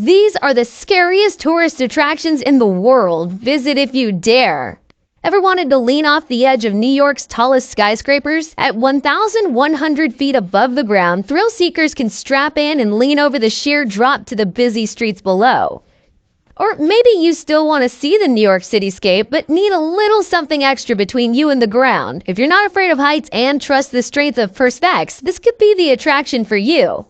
These are the scariest tourist attractions in the world. Visit if you dare. Ever wanted to lean off the edge of New York's tallest skyscrapers? At 1,100 feet above the ground, thrill seekers can strap in and lean over the sheer drop to the busy streets below. Or maybe you still want to see the New York cityscape, but need a little something extra between you and the ground. If you're not afraid of heights and trust the strength of Perspex, this could be the attraction for you.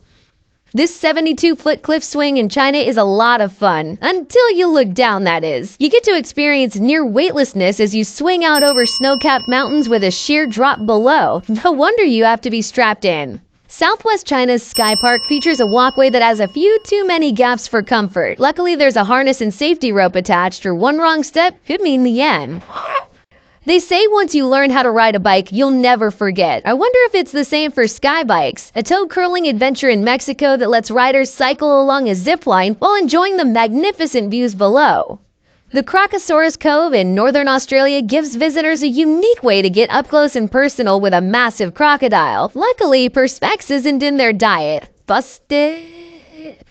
This 72-foot cliff swing in China is a lot of fun. Until you look down, that is. You get to experience near weightlessness as you swing out over snow-capped mountains with a sheer drop below. No wonder you have to be strapped in. Southwest China's Sky Park features a walkway that has a few too many gaps for comfort. Luckily, there's a harness and safety rope attached, or one wrong step could mean the end. They say once you learn how to ride a bike, you'll never forget. I wonder if it's the same for sky bikes, a toe-curling adventure in Mexico that lets riders cycle along a zip line while enjoying the magnificent views below. The Crocosaurus Cove in northern Australia gives visitors a unique way to get up close and personal with a massive crocodile. Luckily, Perspex isn't in their diet. Busted.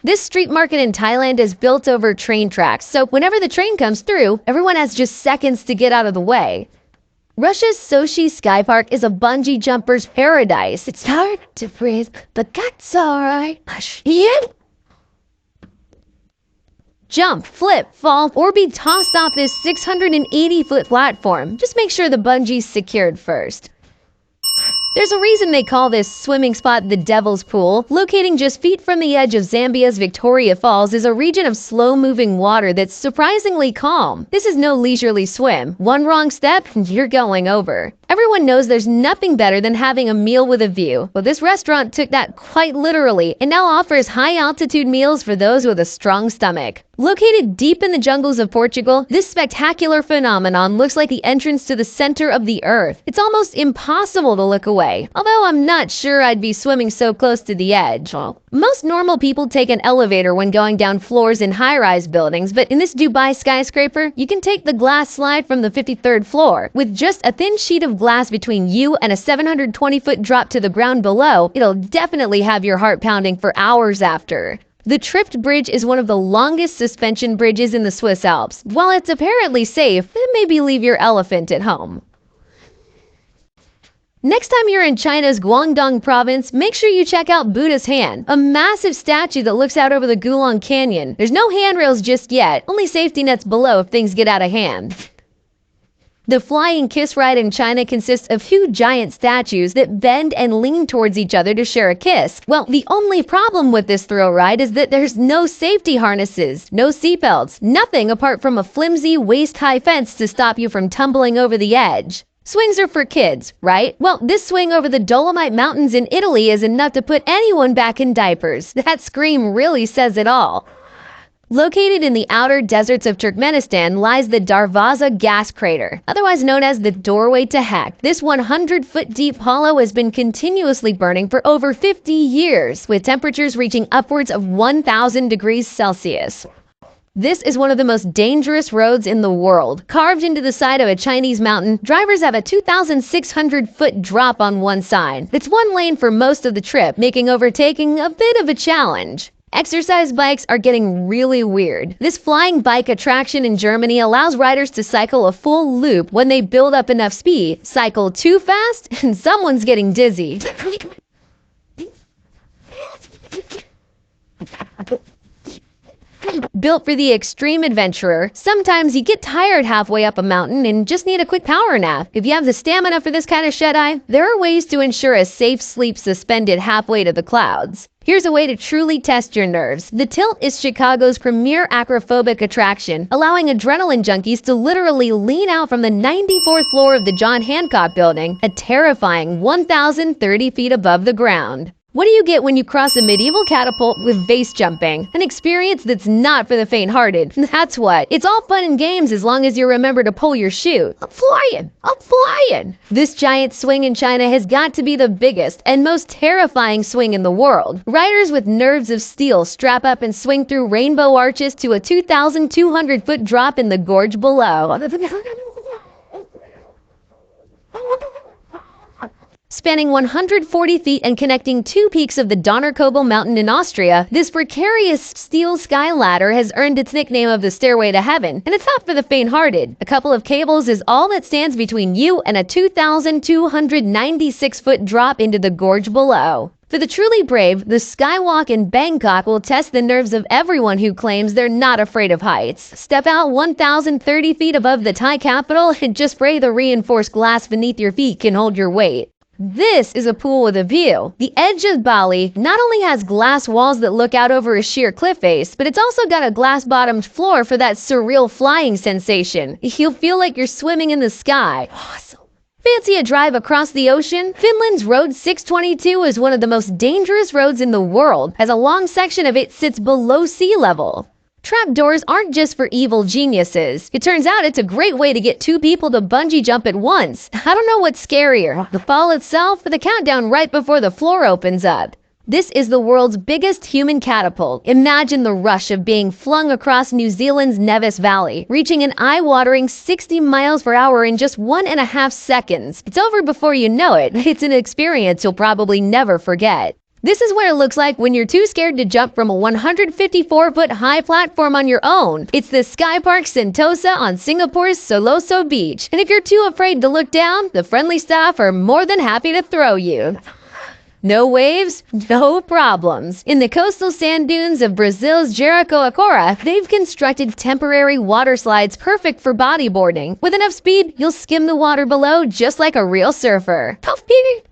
This street market in Thailand is built over train tracks, so whenever the train comes through, everyone has just seconds to get out of the way. Russia's Sochi Sky Park is a bungee jumper's paradise. It's hard to breathe, but that's alright. Hush. Yeah. Jump, flip, fall, or be tossed off this 680-foot platform. Just make sure the bungee's secured first. There's a reason they call this swimming spot the Devil's Pool. Locating just feet from the edge of Zambia's Victoria Falls is a region of slow-moving water that's surprisingly calm. This is no leisurely swim. One wrong step, and you're going over. Everyone knows there's nothing better than having a meal with a view. Well, this restaurant took that quite literally and now offers high-altitude meals for those with a strong stomach. Located deep in the jungles of Portugal, this spectacular phenomenon looks like the entrance to the center of the earth. It's almost impossible to look away, although I'm not sure I'd be swimming so close to the edge. Most normal people take an elevator when going down floors in high-rise buildings, but in this Dubai skyscraper, you can take the glass slide from the 53rd floor. With just a thin sheet of glass between you and a 720-foot drop to the ground below, it'll definitely have your heart pounding for hours after. The Tripped Bridge is one of the longest suspension bridges in the Swiss Alps. While it's apparently safe, then maybe leave your elephant at home. Next time you're in China's Guangdong province, make sure you check out Buddha's Hand, a massive statue that looks out over the Gulong Canyon. There's no handrails just yet, only safety nets below if things get out of hand. The Flying Kiss ride in China consists of two giant statues that bend and lean towards each other to share a kiss. Well, the only problem with this thrill ride is that there's no safety harnesses, no seatbelts, nothing apart from a flimsy waist-high fence to stop you from tumbling over the edge. Swings are for kids, right? Well, this swing over the Dolomite Mountains in Italy is enough to put anyone back in diapers. That scream really says it all. Located in the outer deserts of Turkmenistan lies the Darvaza gas crater, otherwise known as the doorway to heck. This 100-foot deep hollow has been continuously burning for over 50 years, with temperatures reaching upwards of 1,000 degrees Celsius. This is one of the most dangerous roads in the world. Carved into the side of a Chinese mountain, drivers have a 2,600-foot drop on one side. It's one lane for most of the trip, making overtaking a bit of a challenge. Exercise bikes are getting really weird. This flying bike attraction in Germany allows riders to cycle a full loop when they build up enough speed. Cycle too fast, and someone's getting dizzy. Built for the extreme adventurer, sometimes you get tired halfway up a mountain and just need a quick power nap. If you have the stamina for this kind of shut-eye, there are ways to ensure a safe sleep suspended halfway to the clouds. Here's a way to truly test your nerves. The Tilt is Chicago's premier acrophobic attraction, allowing adrenaline junkies to literally lean out from the 94th floor of the John Hancock Building, a terrifying 1,030 feet above the ground. What do you get when you cross a medieval catapult with base jumping? An experience that's not for the faint-hearted. That's what. It's all fun and games as long as you remember to pull your chute. I'm flying! This giant swing in China has got to be the biggest and most terrifying swing in the world. Riders with nerves of steel strap up and swing through rainbow arches to a 2,200-foot drop in the gorge below. Spanning 140 feet and connecting two peaks of the Donnerkogel mountain in Austria, this precarious steel sky ladder has earned its nickname of the Stairway to Heaven, and it's not for the faint-hearted. A couple of cables is all that stands between you and a 2,296-foot drop into the gorge below. For the truly brave, the skywalk in Bangkok will test the nerves of everyone who claims they're not afraid of heights. Step out 1,030 feet above the Thai capital and just pray the reinforced glass beneath your feet can hold your weight. This is a pool with a view. The edge of Bali not only has glass walls that look out over a sheer cliff face, but it's also got a glass-bottomed floor for that surreal flying sensation. You'll feel like you're swimming in the sky. Awesome. Fancy a drive across the ocean? Finland's Road 622 is one of the most dangerous roads in the world, as a long section of it sits below sea level. Trapdoors aren't just for evil geniuses. It turns out it's a great way to get two people to bungee jump at once. I don't know what's scarier, the fall itself or the countdown right before the floor opens up. This is the world's biggest human catapult. Imagine the rush of being flung across New Zealand's Nevis Valley, reaching an eye-watering 60 miles per hour in just 1.5 seconds. It's over before you know it. It's an experience you'll probably never forget. This is what it looks like when you're too scared to jump from a 154-foot high platform on your own. It's the Sky Park Sentosa on Singapore's Siloso Beach. And if you're too afraid to look down, the friendly staff are more than happy to throw you. No waves, no problems. In the coastal sand dunes of Brazil's Jericoacoara, they've constructed temporary water slides perfect for bodyboarding. With enough speed, you'll skim the water below just like a real surfer.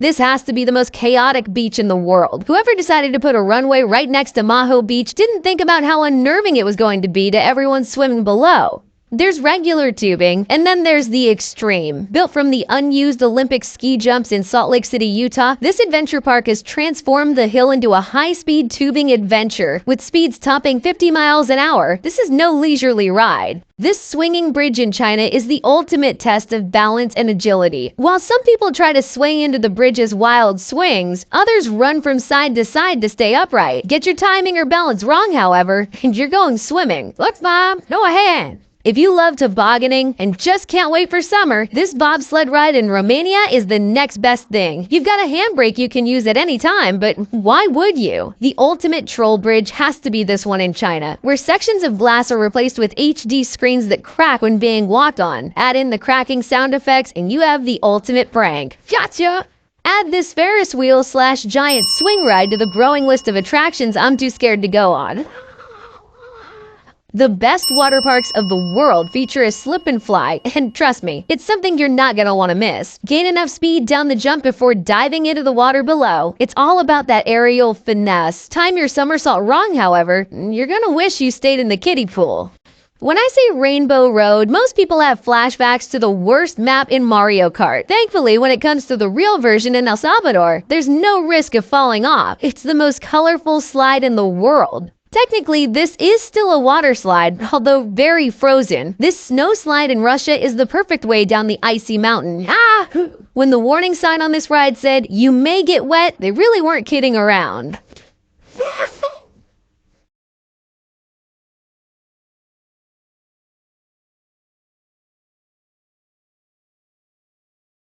This has to be the most chaotic beach in the world. Whoever decided to put a runway right next to Maho Beach didn't think about how unnerving it was going to be to everyone swimming below. There's regular tubing, and then there's the extreme. Built from the unused Olympic ski jumps in Salt Lake City, Utah, this adventure park has transformed the hill into a high-speed tubing adventure. With speeds topping 50 miles an hour, this is no leisurely ride. This swinging bridge in China is the ultimate test of balance and agility. While some people try to swing into the bridge's wild swings, others run from side to side to stay upright. Get your timing or balance wrong, however, and you're going swimming. Look, Mom, no hand. If you love tobogganing and just can't wait for summer, this bobsled ride in Romania is the next best thing. You've got a handbrake you can use at any time, but why would you? The ultimate troll bridge has to be this one in China, where sections of glass are replaced with HD screens that crack when being walked on. Add in the cracking sound effects and you have the ultimate prank. Gotcha! Add this Ferris wheel / giant swing ride to the growing list of attractions I'm too scared to go on. The best water parks of the world feature a slip and fly, and trust me, it's something you're not gonna want to miss. Gain enough speed down the jump before diving into the water below. It's all about that aerial finesse. Time your somersault wrong, however, you're gonna wish you stayed in the kiddie pool. When I say Rainbow Road, most people have flashbacks to the worst map in Mario Kart. Thankfully, when it comes to the real version in El Salvador, there's no risk of falling off. It's the most colorful slide in the world. Technically, this is still a water slide, although very frozen. This snow slide in Russia is the perfect way down the icy mountain. When the warning sign on this ride said, "You may get wet," they really weren't kidding around.